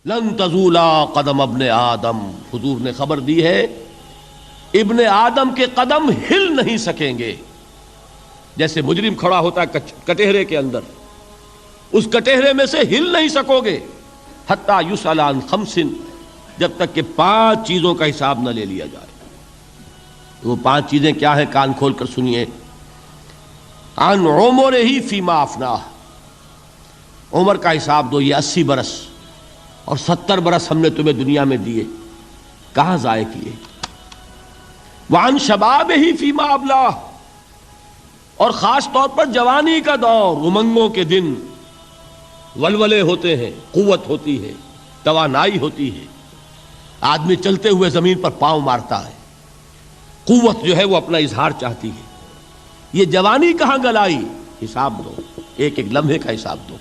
لن تزولا قدم ابن آدم، حضور نے خبر دی ہے ابن آدم کے قدم ہل نہیں سکیں گے. جیسے مجرم کھڑا ہوتا ہے کٹہرے کے اندر، اس کٹہرے میں سے ہل نہیں سکو گے حتی یسأل عن خمس، جب تک کہ 5 چیزوں کا حساب نہ لے لیا جائے. وہ 5 چیزیں کیا ہیں؟ کان کھول کر سنیے. عن عمرہ فیما افناہ، عمر کا حساب دو. یہ 80 برس اور 70 برس ہم نے تمہیں دنیا میں دیے، کہاں ضائع کیے؟ وعن شبابہ فیما ابلاہ، اور خاص طور پر جوانی کا دور، امنگوں کے دن، ولولے ہوتے ہیں، قوت ہوتی ہے، توانائی ہوتی ہے، آدمی چلتے ہوئے زمین پر پاؤں مارتا ہے، قوت جو ہے وہ اپنا اظہار چاہتی ہے. یہ جوانی کہاں گلائی؟ حساب دو، ایک ایک لمحے کا حساب دو.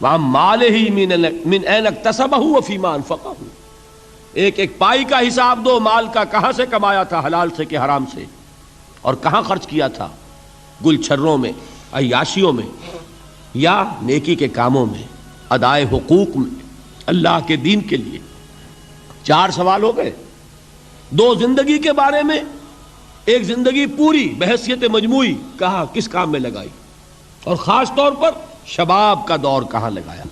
وَعَن مَالِهِ مِنْ أَيْنَ اكْتَسَبَهُ وَفِيمَا أَنْفَقَهُ، ایک ایک پائی کا حساب دو. مال کا کہاں سے کمایا تھا، حلال سے کہ حرام سے، اور کہاں خرچ کیا تھا، گل چھروں میں، عیاشیوں میں، یا نیکی کے کاموں میں، ادائے حقوق میں، اللہ کے دین کے لیے. 4 سوال ہو گئے. 2 زندگی کے بارے میں، ایک زندگی پوری بحیثیت مجموعی کہاں کس کام میں لگائی، اور خاص طور پر شباب کا دور کہاں لگایا.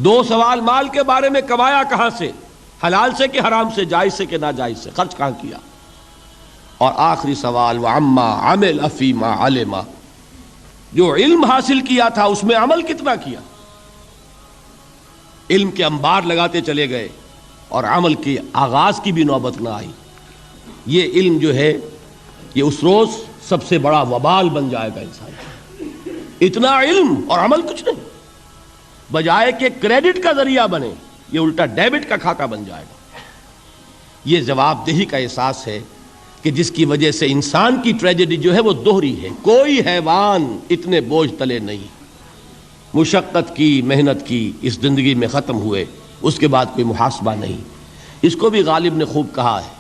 2 سوال مال کے بارے میں، کمایا کہاں سے، حلال سے کہ حرام سے، جائز سے کہ ناجائز سے، خرچ کہاں کیا. اور آخری سوال وعما عمل فیما علم، جو علم حاصل کیا تھا اس میں عمل کتنا کیا. علم کے انبار لگاتے چلے گئے اور عمل کے آغاز کی بھی نوبت نہ آئی. یہ علم جو ہے یہ اس روز سب سے بڑا وبال بن جائے گا انسان. اتنا علم اور عمل کچھ نہیں، بجائے کہ کریڈٹ کا ذریعہ بنے یہ الٹا ڈیبٹ کا کھاتا بن جائے گا. یہ جواب دہی کا احساس ہے کہ جس کی وجہ سے انسان کی ٹریجڈی جو ہے وہ دوہری ہے. کوئی حیوان اتنے بوجھ تلے نہیں، مشقت کی، محنت کی، اس زندگی میں ختم ہوئے، اس کے بعد کوئی محاسبہ نہیں. اس کو بھی غالب نے خوب کہا ہے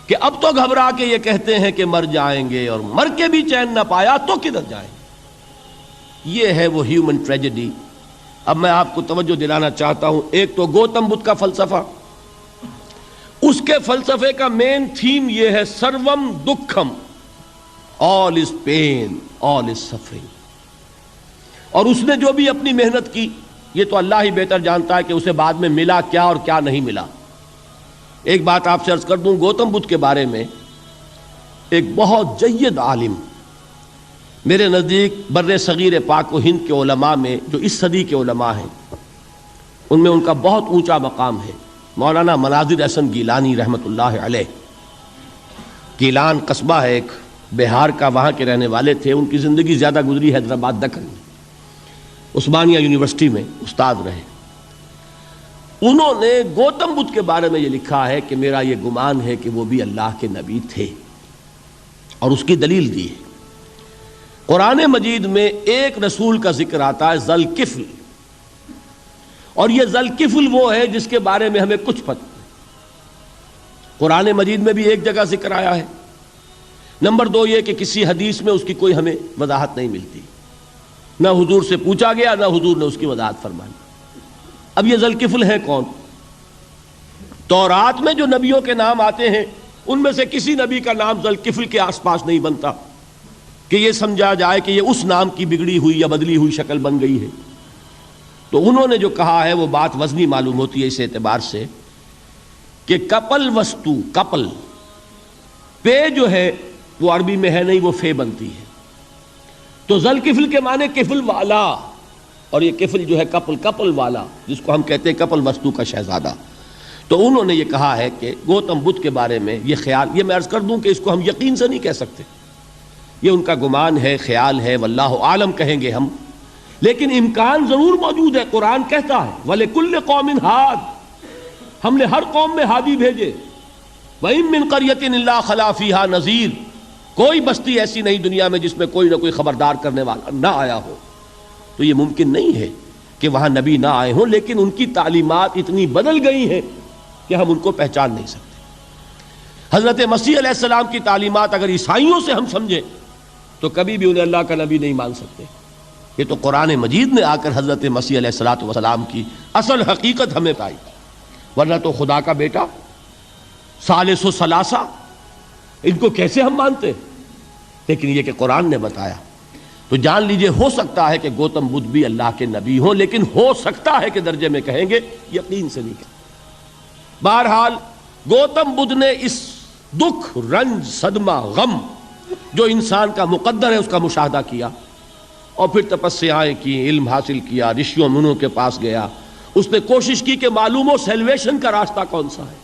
کہ اب تو گھبرا کے یہ کہتے ہیں کہ مر جائیں گے، اور مر کے بھی چین نہ پایا تو کدھر جائیں. یہ ہے وہ ہیومن ٹریجڈی. اب میں آپ کو توجہ دلانا چاہتا ہوں. ایک تو گوتم بدھ کا فلسفہ، اس کے فلسفے کا مین تھیم یہ ہے سروم دکھم، آل از پین، آل از سفرنگ. اور اس نے جو بھی اپنی محنت کی یہ تو اللہ ہی بہتر جانتا ہے کہ اسے بعد میں ملا کیا اور کیا نہیں ملا. ایک بات آپ سے عرض کر دوں، گوتم بدھ کے بارے میں ایک بہت جید عالم میرے نزدیک بر صغیر پاک و ہند کے علماء میں، جو اس صدی کے علماء ہیں، ان میں ان کا بہت اونچا مقام ہے، مولانا مناظر احسن گیلانی رحمۃ اللہ علیہ. گیلان قصبہ ہے ایک بہار کا، وہاں کے رہنے والے تھے. ان کی زندگی زیادہ گزری حیدرآباد دکن میں، عثمانیہ یونیورسٹی میں استاد رہے. انہوں نے گوتم بدھ کے بارے میں یہ لکھا ہے کہ میرا یہ گمان ہے کہ وہ بھی اللہ کے نبی تھے، اور اس کی دلیل دی ہے. قرآن مجید میں ایک رسول کا ذکر آتا ہے، ذوالکفل، اور یہ ذوالکفل وہ ہے جس کے بارے میں ہمیں کچھ پتہ نہیں. قرآن مجید میں بھی ایک جگہ ذکر آیا ہے. نمبر 2 یہ کہ کسی حدیث میں اس کی کوئی ہمیں وضاحت نہیں ملتی، نہ حضور سے پوچھا گیا نہ حضور نے اس کی وضاحت فرمائی. اب یہ ذوالکفل ہے کون؟ تورات میں جو نبیوں کے نام آتے ہیں ان میں سے کسی نبی کا نام ذوالکفل کے آس پاس نہیں بنتا کہ یہ سمجھا جائے کہ یہ اس نام کی بگڑی ہوئی یا بدلی ہوئی شکل بن گئی ہے. تو انہوں نے جو کہا ہے وہ بات وزنی معلوم ہوتی ہے اس اعتبار سے کہ کپل وستو، کپل پے جو ہے وہ عربی میں ہے نہیں، وہ فے بنتی ہے. تو ذوالکفل کے معنی کفل والا، اور یہ کفل جو ہے کپل، کپل والا، جس کو ہم کہتے ہیں کپل وستو کا شہزادہ. تو انہوں نے یہ کہا ہے کہ گوتم بدھ کے بارے میں یہ خیال، یہ میں عرض کر دوں کہ اس کو ہم یقین سے نہیں کہہ سکتے، یہ ان کا گمان ہے، خیال ہے، واللہ عالم کہیں گے ہم، لیکن امکان ضرور موجود ہے. قرآن کہتا ہے وَلِكُلِّ قَوْمٍ ہَادٍ، ہم نے ہر قوم میں ہادی بھیجے. وَإِن مِّن قَرْيَةٍ إِلَّا خَلَا فِيهَا نَذِيرٌ، کوئی بستی ایسی نہیں دنیا میں جس میں کوئی نہ کوئی خبردار کرنے والا نہ آیا ہو. تو یہ ممکن نہیں ہے کہ وہاں نبی نہ آئے ہوں، لیکن ان کی تعلیمات اتنی بدل گئی ہیں کہ ہم ان کو پہچان نہیں سکتے. حضرت مسیح علیہ السلام کی تعلیمات اگر عیسائیوں سے ہم سمجھیں تو کبھی بھی انہیں اللہ کا نبی نہیں مان سکتے. یہ تو قرآن مجید نے آ کر حضرت مسیح علیہ الصلوۃ والسلام کی اصل حقیقت ہمیں بتائی، ورنہ تو خدا کا بیٹا ثالث و ثلاثہ ان کو کیسے ہم مانتے؟ لیکن یہ کہ قرآن نے بتایا تو جان لیجئے ہو سکتا ہے کہ گوتم بدھ بھی اللہ کے نبی ہوں، لیکن ہو سکتا ہے کہ درجے میں کہیں گے، یقین سے نہیں کہیں۔ بہرحال گوتم بدھ نے اس دکھ، رنج، صدمہ، غم جو انسان کا مقدر ہے اس کا مشاہدہ کیا، اور پھر تپسیائیں کی، علم حاصل کیا، رشیوں منوں کے پاس گیا، اس نے کوشش کی کہ معلوم ہو سیلویشن کا راستہ کون سا ہے،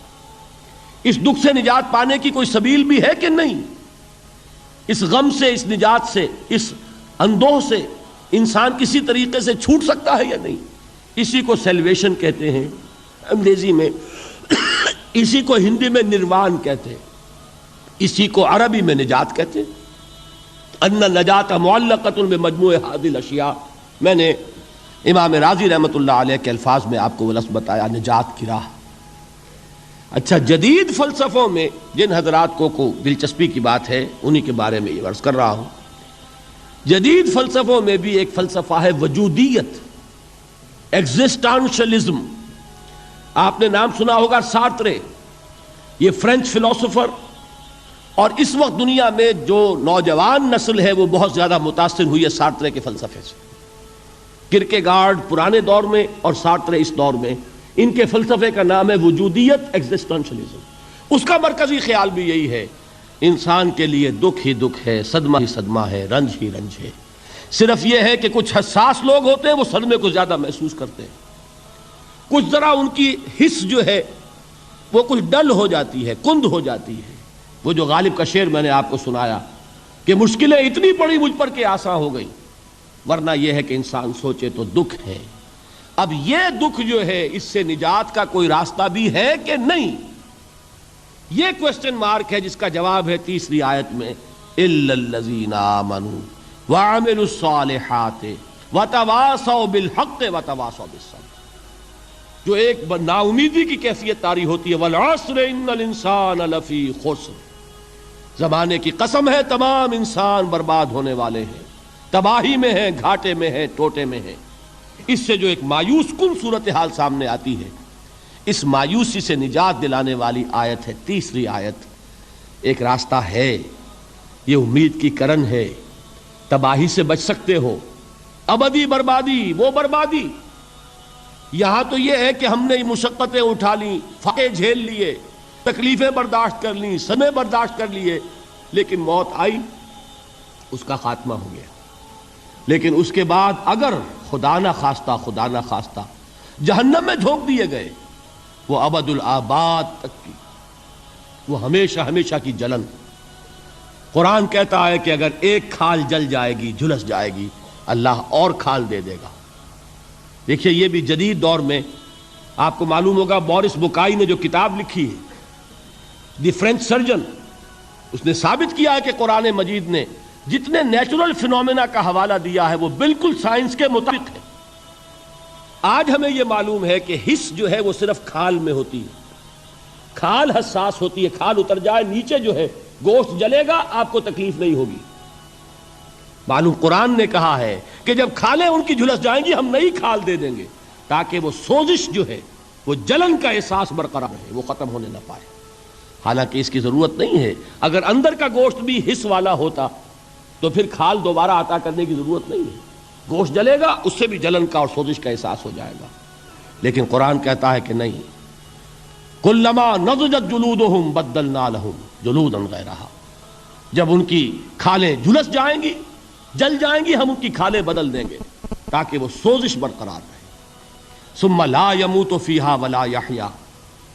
اس دکھ سے نجات پانے کی کوئی سبیل بھی ہے کہ نہیں، اس غم سے، اس نجات سے، اس اندوہ سے انسان کسی طریقے سے چھوٹ سکتا ہے یا نہیں۔ اسی کو سیلویشن کہتے ہیں انگریزی میں، اسی کو ہندی میں نروان کہتے ہیں، اسی کو عربی میں نجات کہتے ہیں۔ ان النجات معلقۃ بمجموع هذه الاشیاء، میں نے امام رازی رحمۃ اللہ علیہ کے الفاظ میں آپ کو وہ لفظ بتایا، نجات کی راہ۔ اچھا، جدید فلسفوں میں جن حضرات کو دلچسپی کی بات ہے انہی کے بارے میں یہ عرض کر رہا ہوں۔ جدید فلسفوں میں بھی ایک فلسفہ ہے وجودیت، ایگزسٹانشلزم۔ آپ نے نام سنا ہوگا سارترے، یہ فرینچ فلسفر، اور اس وقت دنیا میں جو نوجوان نسل ہے وہ بہت زیادہ متاثر ہوئی ہے سارترے کے فلسفے سے۔ کرکیگارڈ پرانے دور میں اور سارترے اس دور میں، ان کے فلسفے کا نام ہے وجودیت، ایگزسٹانشلزم۔ اس کا مرکزی خیال بھی یہی ہے، انسان کے لیے دکھ ہی دکھ ہے، صدمہ ہی صدمہ ہے، رنج ہی رنج ہے۔ صرف یہ ہے کہ کچھ حساس لوگ ہوتے ہیں وہ صدمے کو زیادہ محسوس کرتے ہیں، کچھ ذرا ان کی حس جو ہے وہ کچھ ڈل ہو جاتی ہے، کند ہو جاتی ہے۔ وہ جو غالب کا شعر میں نے آپ کو سنایا کہ مشکلیں اتنی پڑی مجھ پر کہ آسان ہو گئی، ورنہ یہ ہے کہ انسان سوچے تو دکھ ہے۔ اب یہ دکھ جو ہے اس سے نجات کا کوئی راستہ بھی ہے کہ نہیں، یہ کوسچن مارک ہے، جس کا جواب ہے تیسری آیت میں اِلَّا الَّذِينَ آمَنُوا وَعَمِلُوا الصَّالِحَاتِ وَتَوَاصَوْا بِالْحَقِّ وَتَوَاصَوْا بِالصَّبْرِ۔ جو ایک نا امیدی کی کیفیت طاری ہوتی ہے، وَالْعَصْرِ إِنَّ الْإِنسَانَ لَفِي خُسْرٍ، زمانے کی قسم ہے تمام انسان برباد ہونے والے ہیں، تباہی میں ہیں، گھاٹے میں ہیں، ٹوٹے میں ہیں۔ اس سے جو ایک مایوس کن صورتحال سامنے آتی ہے، اس مایوسی سے نجات دلانے والی آیت ہے تیسری آیت۔ ایک راستہ ہے، یہ امید کی کرن ہے، تباہی سے بچ سکتے ہو، ابدی بربادی، وہ بربادی۔ یہاں تو یہ ہے کہ ہم نے مشقتیں اٹھا لیں، فاقے جھیل لیے، تکلیفیں برداشت کر لیں، صدمے برداشت کر لیے، لیکن موت آئی، اس کا خاتمہ ہو گیا۔ لیکن اس کے بعد اگر خدا نہ خواستہ جہنم میں جھونک دیے گئے، وہ ابد الآباد تک کی، وہ ہمیشہ ہمیشہ کی جلن۔ قرآن کہتا ہے کہ اگر ایک کھال جل جائے گی، جھلس جائے گی، اللہ اور کھال دے دے گا۔ دیکھیے، یہ بھی جدید دور میں آپ کو معلوم ہوگا، بورس بکائی نے جو کتاب لکھی ہے، دی فرینچ سرجن، اس نے ثابت کیا ہے کہ قرآن مجید نے جتنے نیچرل فینومینا کا حوالہ دیا ہے وہ بالکل سائنس کے مطابق ہے۔ آج ہمیں یہ معلوم ہے کہ حس جو ہے وہ صرف کھال میں ہوتی ہے، کھال حساس ہوتی ہے، کھال اتر جائے نیچے جو ہے گوشت جلے گا، آپ کو تکلیف نہیں ہوگی۔ معلوم قرآن نے کہا ہے کہ جب کھالیں ان کی جھلس جائیں گی ہم نئی کھال دے دیں گے، تاکہ وہ سوزش جو ہے، وہ جلن کا احساس برقرار رہے، وہ ختم ہونے نہ پائے۔ حالانکہ اس کی ضرورت نہیں ہے، اگر اندر کا گوشت بھی حس والا ہوتا تو پھر کھال دوبارہ عطا کرنے کی ضرورت نہیں ہے، گوشت جلے گا، اس سے بھی جلن کا اور سوزش کا احساس ہو جائے گا۔ لیکن قرآن کہتا ہے کہ نہیں، کلما نضجت جلودہم بدلنا لہم جلودا غیرہا، جب ان کی کھالیں جھلس جائیں گی، جل جائیں گی، ہم ان کی کھالیں بدل دیں گے تاکہ وہ سوزش برقرار رہے۔ ثم لا يموت فيها ولا يحيا،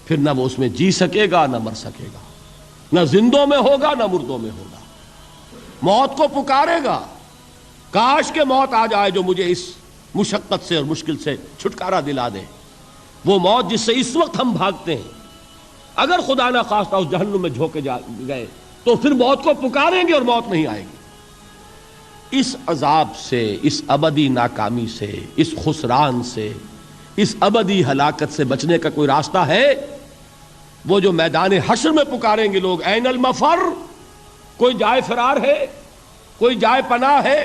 پھر نہ وہ اس میں جی سکے گا نہ مر سکے گا، نہ زندوں میں ہوگا نہ مردوں میں ہوگا۔ موت کو پکارے گا، کاش کہ موت آ جائے جو مجھے اس مشقت سے اور مشکل سے چھٹکارا دلا دے۔ وہ موت جس سے اس وقت ہم بھاگتے ہیں، اگر خدا نہ خواستہ اس جہنم میں جھونکے گئے تو پھر موت کو پکاریں گے اور موت نہیں آئے گی۔ اس عذاب سے، اس ابدی ناکامی سے، اس خسران سے، اس ابدی ہلاکت سے بچنے کا کوئی راستہ ہے؟ وہ جو میدان حشر میں پکاریں گے لوگ، این المفر، کوئی جائے فرار ہے، کوئی جائے پناہ ہے؟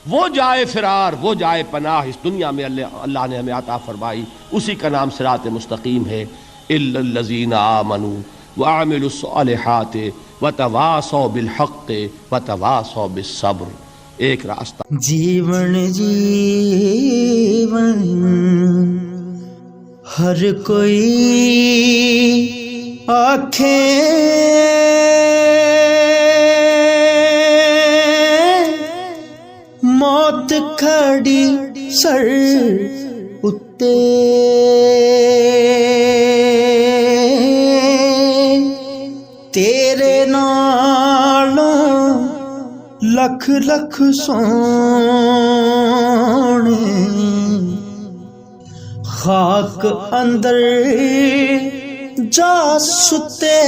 وہ جائے فرار، وہ جائے پناہ اس دنیا میں اللہ نے ہمیں عطا فرمائی، اسی کا نام صراط مستقیم ہے۔ الا الذین آمنوا وعملوا الصالحات وتواصوا بالحق وتواصوا بالصبر، ایک راستہ۔ جیون جیون ہر کوئی آنکھیں موت کھڑی سر اتے، تیرے نالوں لکھ لکھ سونے خاک اندر جا ستے۔